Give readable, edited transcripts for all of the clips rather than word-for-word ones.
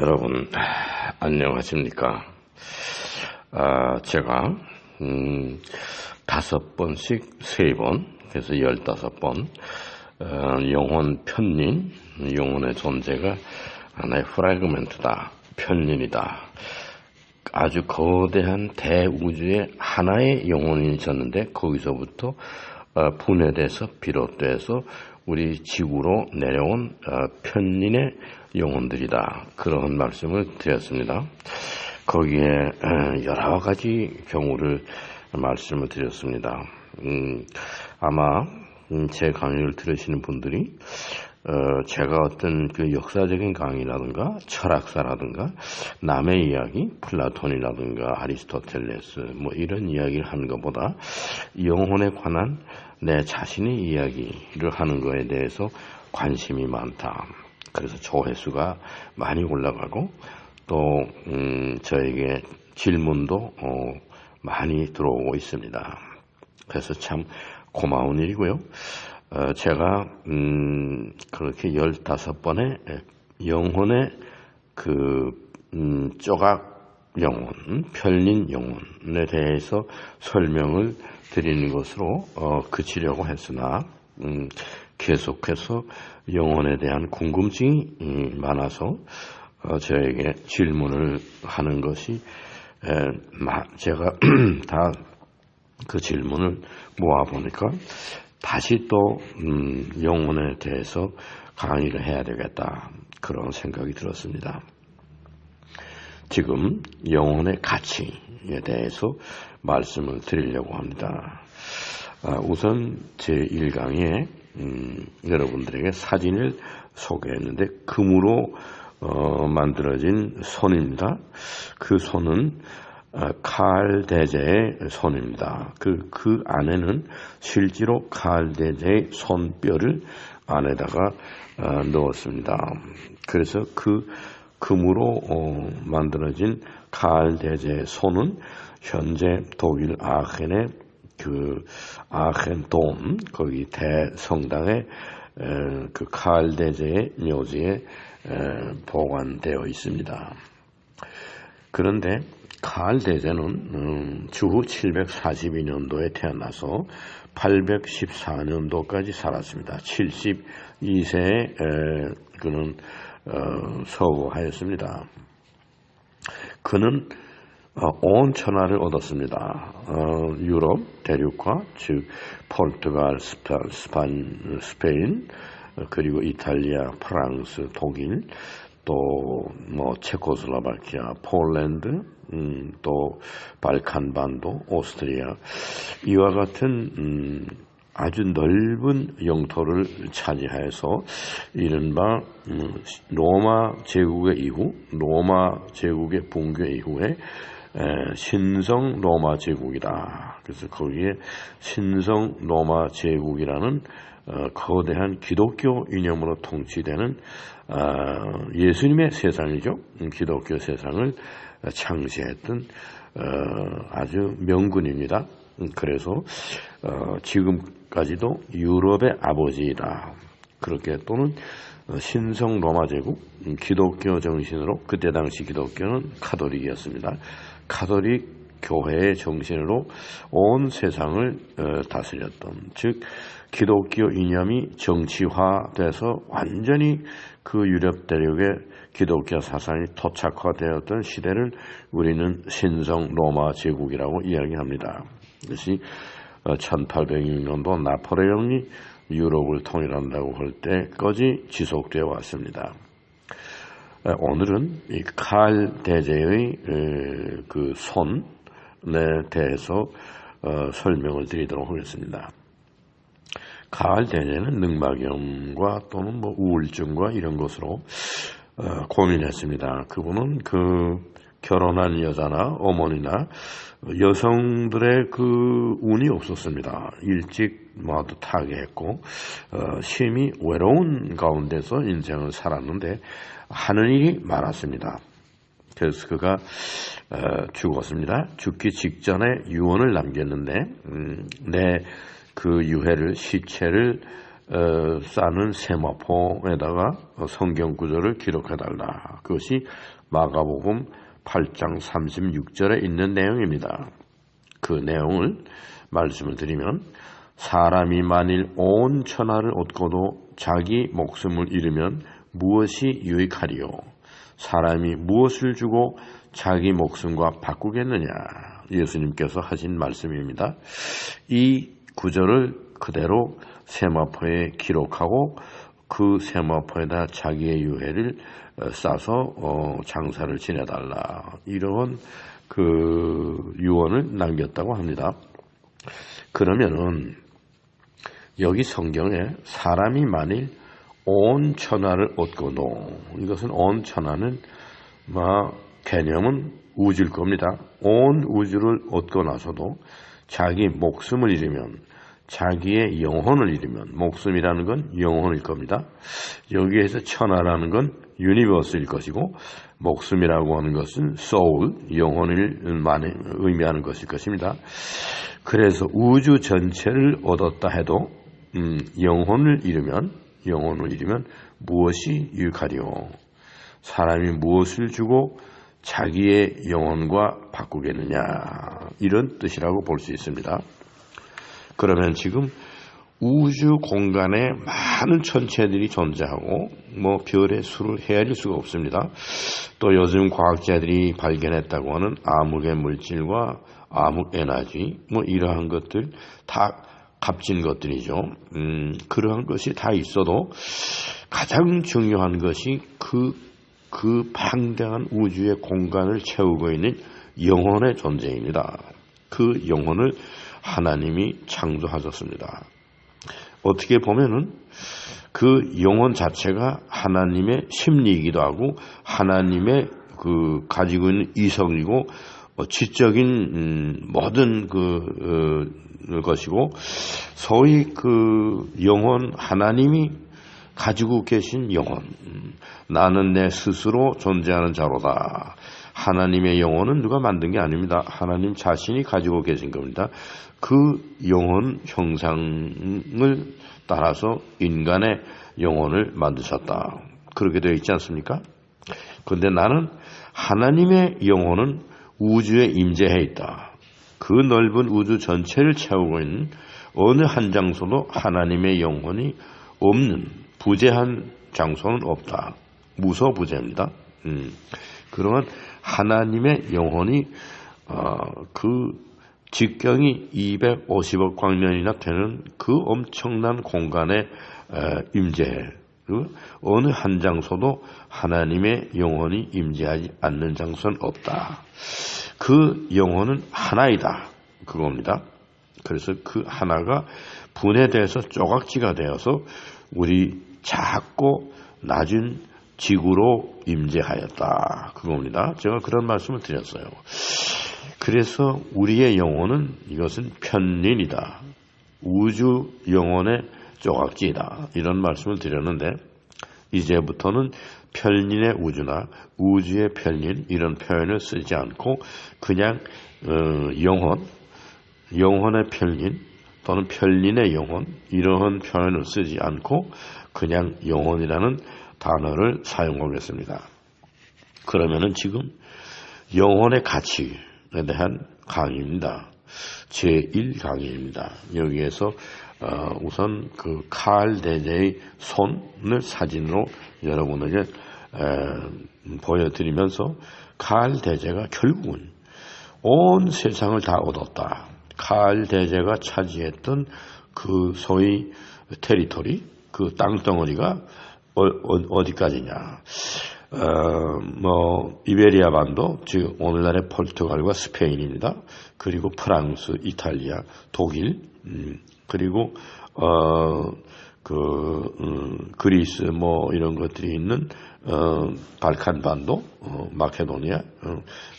여러분 안녕하십니까? 제가 5번씩 3번 그래서 15번 영혼 편린, 영혼의 존재가 하나의 프래그멘트다, 편린이다, 아주 거대한 대우주의 하나의 영혼이 있었는데 거기서부터 분해돼서 비롯돼서 우리 지구로 내려온 편린의 영혼들이다, 그런 말씀을 드렸습니다. 거기에 여러 가지 경우를 말씀을 드렸습니다. 아마 제 강의를 들으시는 분들이 제가 어떤 그 역사적인 강의라든가 철학사라든가 남의 이야기, 플라톤이라든가 아리스토텔레스 뭐 이런 이야기를 하는 것보다 영혼에 관한 내 자신의 이야기를 하는 것에 대해서 관심이 많다. 그래서 조회수가 많이 올라가고 또 저에게 질문도 많이 들어오고 있습니다. 그래서 참 고마운 일이고요. 제가 그렇게 15번의 영혼의 그 조각 영혼, 편린 영혼에 대해서 설명을 드리는 것으로 그치려고 했으나 계속해서 영혼에 대한 궁금증이 많아서 저에게 질문을 하는 것이 제가 다 그 질문을 모아보니까 다시 또 영혼에 대해서 강의를 해야 되겠다, 그런 생각이 들었습니다. 지금 영혼의 가치에 대해서 말씀을 드리려고 합니다. 우선 제1강에 여러분들에게 사진을 소개했는데 금으로 만들어진 손입니다. 그 손은 칼 대제의 손입니다. 그 안에는 실제로 칼 대제의 손뼈를 안에다가 넣었습니다. 그래서 그 금으로 만들어진 칼 대제의 손은 현재 독일 아헨의 그 아헨돔, 거기 대성당의 그 칼 대제의 묘지에 보관되어 있습니다. 그런데 칼 대제는 주후 742년도에 태어나서 814년도까지 살았습니다. 72세에 그는 서거하였습니다. 그는 온 천하를 얻었습니다. 유럽 대륙과 즉 포르투갈, 스페인, 그리고 이탈리아, 프랑스, 독일, 또 뭐 체코슬로바키아, 폴란드, 또 발칸 반도, 오스트리아, 이와 같은 아주 넓은 영토를 차지하여서 이른바 로마 제국의 이후, 로마 제국의 붕괴 이후에 신성 로마 제국이다. 그래서 거기에 신성 로마 제국이라는 거대한 기독교 이념으로 통치되는 예수님의 세상이죠. 기독교 세상을 창시했던 아주 명군입니다. 그래서 지금까지도 유럽의 아버지이다, 그렇게, 또는 신성 로마 제국, 기독교 정신으로, 그때 당시 기독교는 카톨릭이었습니다. 카톨릭 교회의 정신으로 온 세상을 다스렸던, 즉 기독교 이념이 정치화돼서 완전히 그 유럽 대륙의 기독교 사상이 토착화되었던 시대를 우리는 신성 로마 제국이라고 이야기합니다. 그것이 1806년도 나폴레옹이 유럽을 통일한다고 할 때까지 지속되어 왔습니다. 오늘은 이 칼 대제의 그 손에 대해서 설명을 드리도록 하겠습니다. 칼 대제는 늑막염과 또는 뭐 우울증과 이런 것으로 고민했습니다. 그분은 그 결혼한 여자나 어머니나 여성들의 그 운이 없었습니다. 일찍 모두 타계했고 심히 외로운 가운데서 인생을 살았는데 하는 일이 많았습니다. 그래서 그가 죽었습니다. 죽기 직전에 유언을 남겼는데 내 그 유해를, 시체를 싸는 세마포에다가 성경 구절을 기록해달라. 그것이 마가복음 8장 36절에 있는 내용입니다. 그 내용을 말씀을 드리면, 사람이 만일 온 천하를 얻고도 자기 목숨을 잃으면 무엇이 유익하리요? 사람이 무엇을 주고 자기 목숨과 바꾸겠느냐? 예수님께서 하신 말씀입니다. 이 구절을 그대로 세마포에 기록하고 그 세마포에다 자기의 유해를 싸서 장사를 지내달라, 이런 그 유언을 남겼다고 합니다. 그러면은 여기 성경에 사람이 만일 온 천하를 얻고도, 이것은 온 천하는 개념은 우주일 겁니다. 온 우주를 얻고 나서도 자기 목숨을 잃으면, 자기의 영혼을 잃으면, 목숨이라는 건 영혼일 겁니다. 여기에서 천하라는 건 유니버스일 것이고, 목숨이라고 하는 것은 soul, 영혼을 의미하는 것일 것입니다. 그래서 우주 전체를 얻었다 해도 영혼을 잃으면 무엇이 유익하리요? 사람이 무엇을 주고 자기의 영혼과 바꾸겠느냐, 이런 뜻이라고 볼 수 있습니다. 그러면 지금 우주 공간에 많은 천체들이 존재하고 별의 수를 헤아릴 수가 없습니다. 또 요즘 과학자들이 발견했다고 하는 암흑의 물질과 암흑 에너지, 이러한 것들 다 값진 것들이죠. 그러한 것이 다 있어도 가장 중요한 것이 그 방대한 우주의 공간을 채우고 있는 영혼의 존재입니다. 그 영혼을 하나님이 창조하셨습니다. 어떻게 보면은 그 영혼 자체가 하나님의 심리이기도 하고 하나님의 가지고 있는 이성이고 지적인 모든 것이고, 소위 영혼, 하나님이 가지고 계신 영혼, 나는 내 스스로 존재하는 자로다. 하나님의 영혼은 누가 만든 게 아닙니다. 하나님 자신이 가지고 계신 겁니다. 그 영혼 형상을 따라서 인간의 영혼을 만드셨다. 그렇게 되어 있지 않습니까? 그런데 나는 하나님의 영혼은 우주에 임재해 있다. 그 넓은 우주 전체를 채우고 있는 어느 한 장소도 하나님의 영혼이 없는 부재한 장소는 없다. 무소부재입니다. 그러한 하나님의 영혼이 그 직경이 250억 광년이나 되는 그 엄청난 공간에 임재해. 어느 한 장소도 하나님의 영혼이 임재하지 않는 장소는 없다. 그 영혼은 하나이다, 그겁니다. 그래서 그 하나가 분해돼서 조각지가 되어서 우리 작고 낮은 지구로 임재하였다, 그겁니다. 제가 그런 말씀을 드렸어요. 그래서 우리의 영혼은 이것은 편린이다, 우주 영혼의 조각지이다, 이런 말씀을 드렸는데, 이제부터는 편린의 우주나 우주의 편린, 이런 표현을 쓰지 않고 그냥 영혼의 편린 또는 편린의 영혼, 이러한 표현을 쓰지 않고 그냥 영혼이라는 단어를 사용하겠습니다. 그러면은 지금 영혼의 가치에 대한 강의입니다. 제1강의입니다. 여기에서 우선 그 칼 대제의 손을 사진으로 여러분에게 보여드리면서, 칼 대제가 결국은 온 세상을 다 얻었다. 칼 대제가 차지했던 그 소위 테리토리, 그 땅덩어리가 어디까지냐? 이베리아 반도, 즉 오늘날의 포르투갈과 스페인입니다. 그리고 프랑스, 이탈리아, 독일, 그리고 그리스 이런 것들이 있는 발칸 반도, 마케도니아,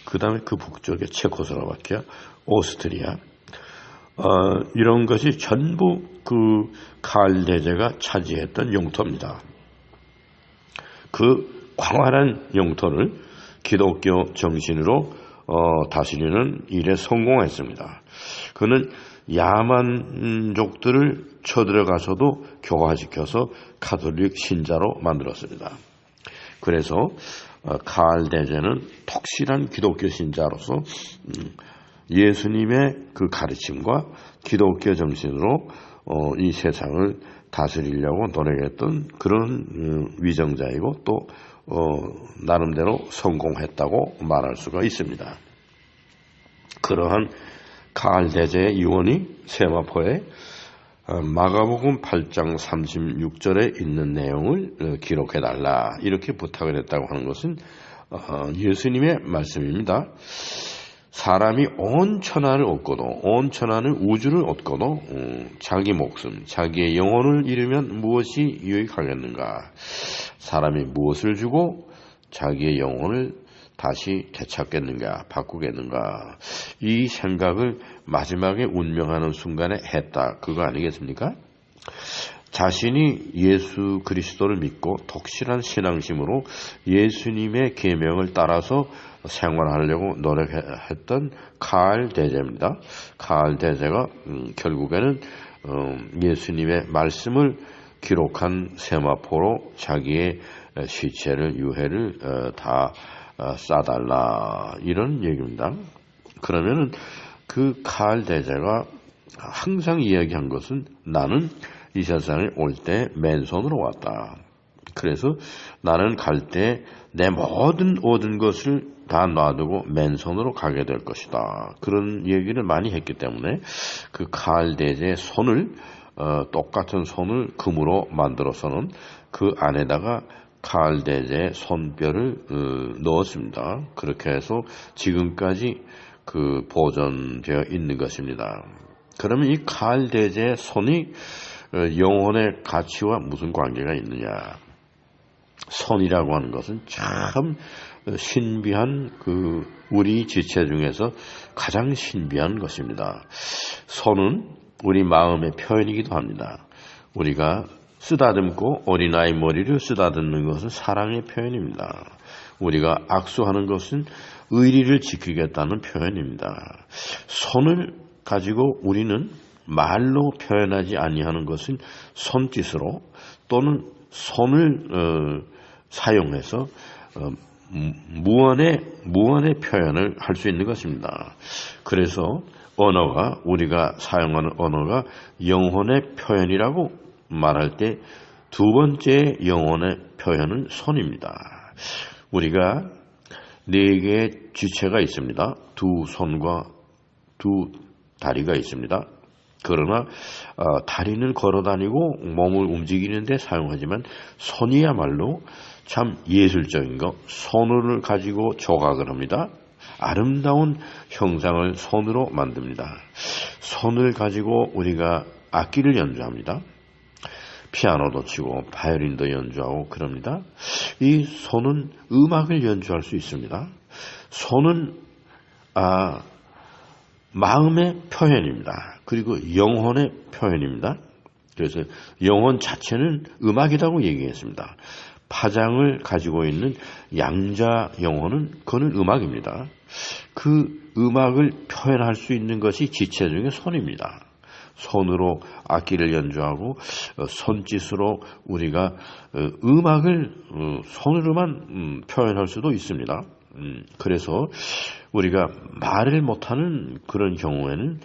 그다음에 그 북쪽에 체코슬로바키아, 오스트리아, 이런 것이 전부 그 칼 대제가 차지했던 영토입니다. 그 광활한 영토를 기독교 정신으로 다스리는 일에 성공했습니다. 그는 야만족들을 쳐들어가서도 교화시켜서 가톨릭 신자로 만들었습니다. 그래서 카를 대제는 독실한 기독교 신자로서 예수님의 그 가르침과 기독교 정신으로 이 세상을 다스리려고 노력했던 그런 위정자이고 또 나름대로 성공했다고 말할 수가 있습니다. 그러한 카를 대제의 유언이 세마포에 마가복음 8장 36절에 있는 내용을 기록해달라 이렇게 부탁을 했다고 하는 것은 예수님의 말씀입니다. 사람이 온 천하를 얻고도 온 천하는 우주를 얻고도 자기 목숨, 자기의 영혼을 잃으면 무엇이 유익하겠는가? 사람이 무엇을 주고 자기의 영혼을 다시 되찾겠는가, 바꾸겠는가? 이 생각을 마지막에 운명하는 순간에 했다. 그거 아니겠습니까? 자신이 예수 그리스도를 믿고 독실한 신앙심으로 예수님의 계명을 따라서 생활하려고 노력했던 카를 대제입니다. 카를 대제가 결국에는 예수님의 말씀을 기록한 세마포로 자기의 시체를 유해를 다 싸달라 이런 얘기입니다. 그러면은 그 카를 대제가 항상 이야기한 것은 나는 이 세상에 올 때 맨손으로 왔다. 그래서 나는 갈 때 내 모든 것을 다 놔두고 맨손으로 가게 될 것이다. 그런 얘기를 많이 했기 때문에 그 카를 대제의 손을 똑같은 손을 금으로 만들어서는 그 안에다가 카를 대제의 손뼈를 넣었습니다. 그렇게 해서 지금까지 그 보존되어 있는 것입니다. 그러면 이 카를 대제의 손이 영혼의 가치와 무슨 관계가 있느냐? 손이라고 하는 것은 참 신비한 그 우리 지체 중에서 가장 신비한 것입니다. 손은 우리 마음의 표현이기도 합니다. 우리가 쓰다듬고 어린아이 머리를 쓰다듬는 것은 사랑의 표현입니다. 우리가 악수하는 것은 의리를 지키겠다는 표현입니다. 손을 가지고 우리는 말로 표현하지 아니하는 것은 손짓으로 또는 손을 사용해서 무언의 표현을 할 수 있는 것입니다. 그래서 언어가 우리가 사용하는 언어가 영혼의 표현이라고 말할 때 두 번째 영혼의 표현은 손입니다. 우리가 네 개의 지체가 있습니다. 두 손과 두 다리가 있습니다. 그러나 다리는 걸어다니고 몸을 움직이는 데 사용하지만 손이야말로 참 예술적인 것, 손을 가지고 조각을 합니다. 아름다운 형상을 손으로 만듭니다. 손을 가지고 우리가 악기를 연주합니다. 피아노도 치고 바이올린도 연주하고 그럽니다. 이 손은 음악을 연주할 수 있습니다. 손은 마음의 표현입니다. 그리고 영혼의 표현입니다. 그래서 영혼 자체는 음악이라고 얘기했습니다. 파장을 가지고 있는 양자 영혼은 그거는 음악입니다. 그 음악을 표현할 수 있는 것이 지체 중에 손입니다. 손으로 악기를 연주하고 손짓으로 우리가 음악을 손으로만 표현할 수도 있습니다. 그래서 우리가 말을 못하는 그런 경우에는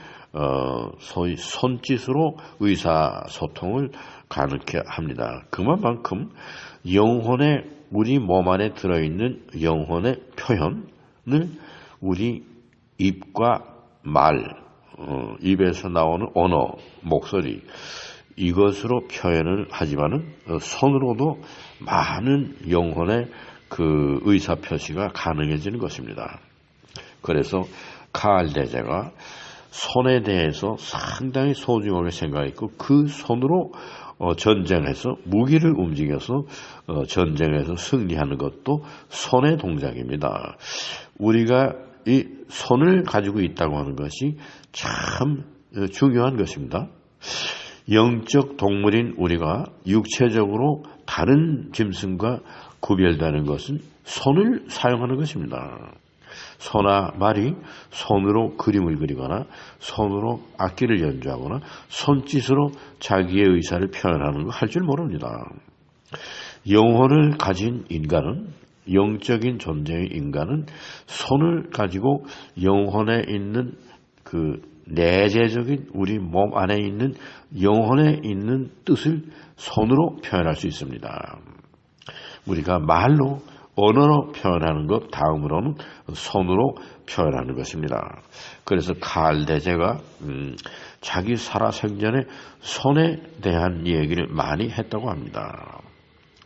소위 손짓으로 의사소통을 가능케 합니다. 그만큼 영혼의 우리 몸 안에 들어있는 영혼의 표현을 우리 입과 말, 입에서 나오는 언어, 목소리 이것으로 표현을 하지만은 손으로도 많은 영혼의 그 의사표시가 가능해지는 것입니다. 그래서 카를 대제가 손에 대해서 상당히 소중하게 생각했고 그 손으로 전쟁해서 무기를 움직여서 전쟁에서 승리하는 것도 손의 동작입니다. 우리가 이 손을 가지고 있다고 하는 것이 참 중요한 것입니다. 영적 동물인 우리가 육체적으로 다른 짐승과 구별되는 것은 손을 사용하는 것입니다. 소나 말이 손으로 그림을 그리거나 손으로 악기를 연주하거나 손짓으로 자기의 의사를 표현하는 거 할 줄 모릅니다. 영혼을 가진 인간은, 영적인 존재의 인간은 손을 가지고 영혼에 있는 그 내재적인 우리 몸 안에 있는 영혼에 있는 뜻을 손으로 표현할 수 있습니다. 우리가 말로 언어로 표현하는 것 다음으로는 손으로 표현하는 것입니다. 그래서 칼대제가 자기 살아생전에 손에 대한 얘기를 많이 했다고 합니다.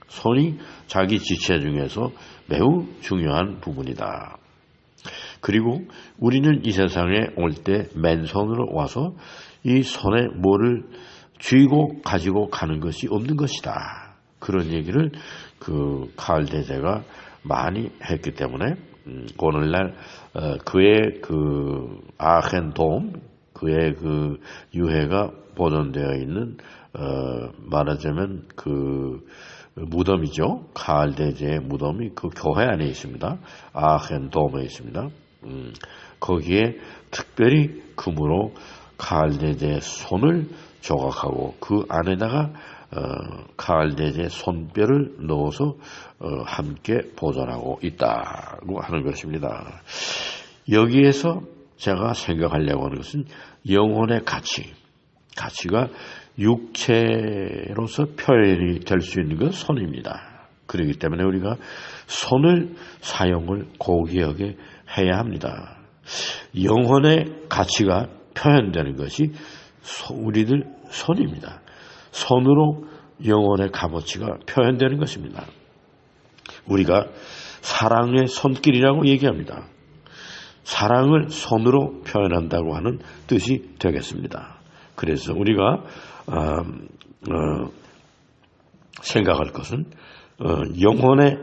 손이 자기 지체 중에서 매우 중요한 부분이다. 그리고 우리는 이 세상에 올 때 맨손으로 와서 이 손에 뭐를 쥐고 가지고 가는 것이 없는 것이다. 그런 얘기를 그 칼대제가 많이 했기 때문에 오늘날 그의 그 아헨돔, 그의 그 유해가 보존되어 있는 말하자면 그 무덤이죠. 칼대제의 무덤이 그 교회 안에 있습니다. 아헨돔에 있습니다. 거기에 특별히 금으로 칼대제의 손을 조각하고 그 안에다가 칼대제의 손뼈를 넣어서 함께 보존하고 있다고 하는 것입니다. 여기에서 제가 생각하려고 하는 것은 영혼의 가치가 육체로서 표현이 될 수 있는 건 손입니다. 그렇기 때문에 우리가 손을 사용을 고귀하게 해야 합니다. 영혼의 가치가 표현되는 것이 우리들 손입니다. 손으로 영혼의 값어치가 표현되는 것입니다. 우리가 사랑의 손길이라고 얘기합니다. 사랑을 손으로 표현한다고 하는 뜻이 되겠습니다. 그래서 우리가 생각할 것은 영혼의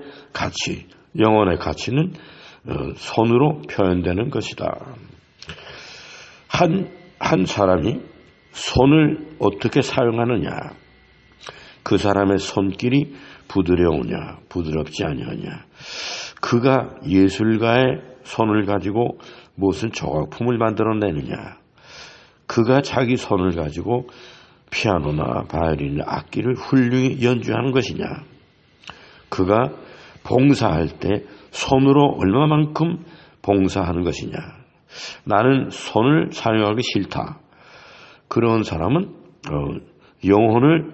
가치는 손으로 표현되는 것이다. 한 사람이 손을 어떻게 사용하느냐, 그 사람의 손길이 부드러우냐 부드럽지 아니하냐, 그가 예술가의 손을 가지고 무슨 조각품을 만들어내느냐, 그가 자기 손을 가지고 피아노나 바이올린, 악기를 훌륭히 연주하는 것이냐, 그가 봉사할 때 손으로 얼마만큼 봉사하는 것이냐. 나는 손을 사용하기 싫다. 그런 사람은 영혼을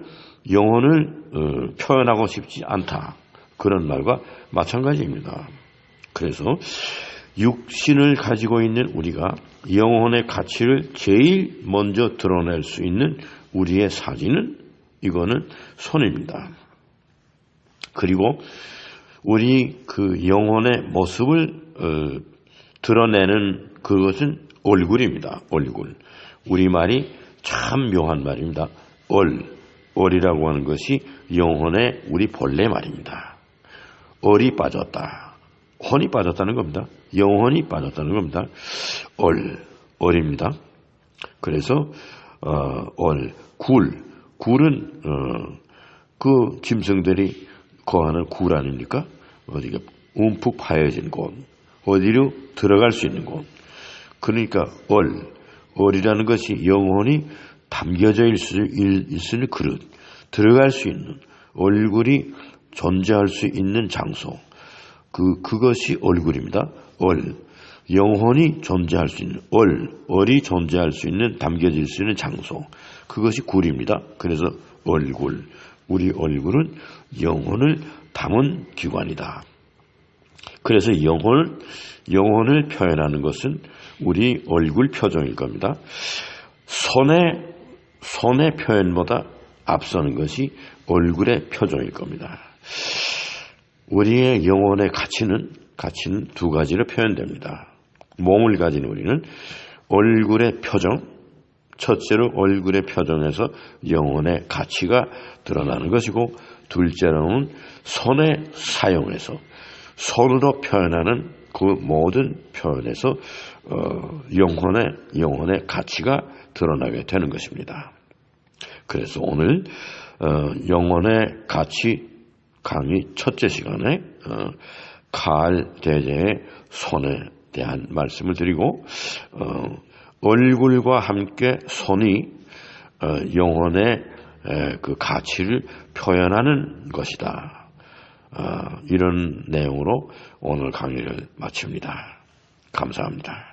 표현하고 싶지 않다. 그런 말과 마찬가지입니다. 그래서 육신을 가지고 있는 우리가 영혼의 가치를 제일 먼저 드러낼 수 있는 우리의 사진은 이거는 손입니다. 그리고 우리 그 영혼의 모습을 드러내는 그것은 얼굴입니다. 얼굴. 우리말이 참 묘한 말입니다. 얼이라고 하는 것이 영혼의 우리 본래 말입니다. 얼이 빠졌다. 혼이 빠졌다는 겁니다. 영혼이 빠졌다는 겁니다. 얼입니다. 그래서 굴은 그 짐승들이 거하는 굴 아닙니까? 어디가 움푹 파여진 곳, 어디로 들어갈 수 있는 곳. 그러니까 얼이라는 것이 영혼이 담겨져 있을 그릇, 들어갈 수 있는, 얼굴이 존재할 수 있는 장소, 그것이 얼굴입니다. 영혼이 존재할 수 있는, 얼이 존재할 수 있는, 담겨질 수 있는 장소, 그것이 굴입니다. 그래서 얼굴, 우리 얼굴은 영혼을 담은 기관이다. 그래서 영혼을 표현하는 것은 우리 얼굴 표정일 겁니다. 손의 표현보다 앞서는 것이 얼굴의 표정일 겁니다. 우리의 영혼의 가치는 두 가지로 표현됩니다. 몸을 가진 우리는 얼굴의 표정, 첫째로 얼굴의 표정에서 영혼의 가치가 드러나는 것이고, 둘째로는 손의 사용에서 손으로 표현하는 그 모든 표현에서 영혼의 가치가 드러나게 되는 것입니다. 그래서 오늘 영혼의 가치 강의 첫째 시간에 칼 대제의 손에 대한 말씀을 드리고 얼굴과 함께 손이 영혼의 그 가치를 표현하는 것이다. 이런 내용으로 오늘 강의를 마칩니다. 감사합니다.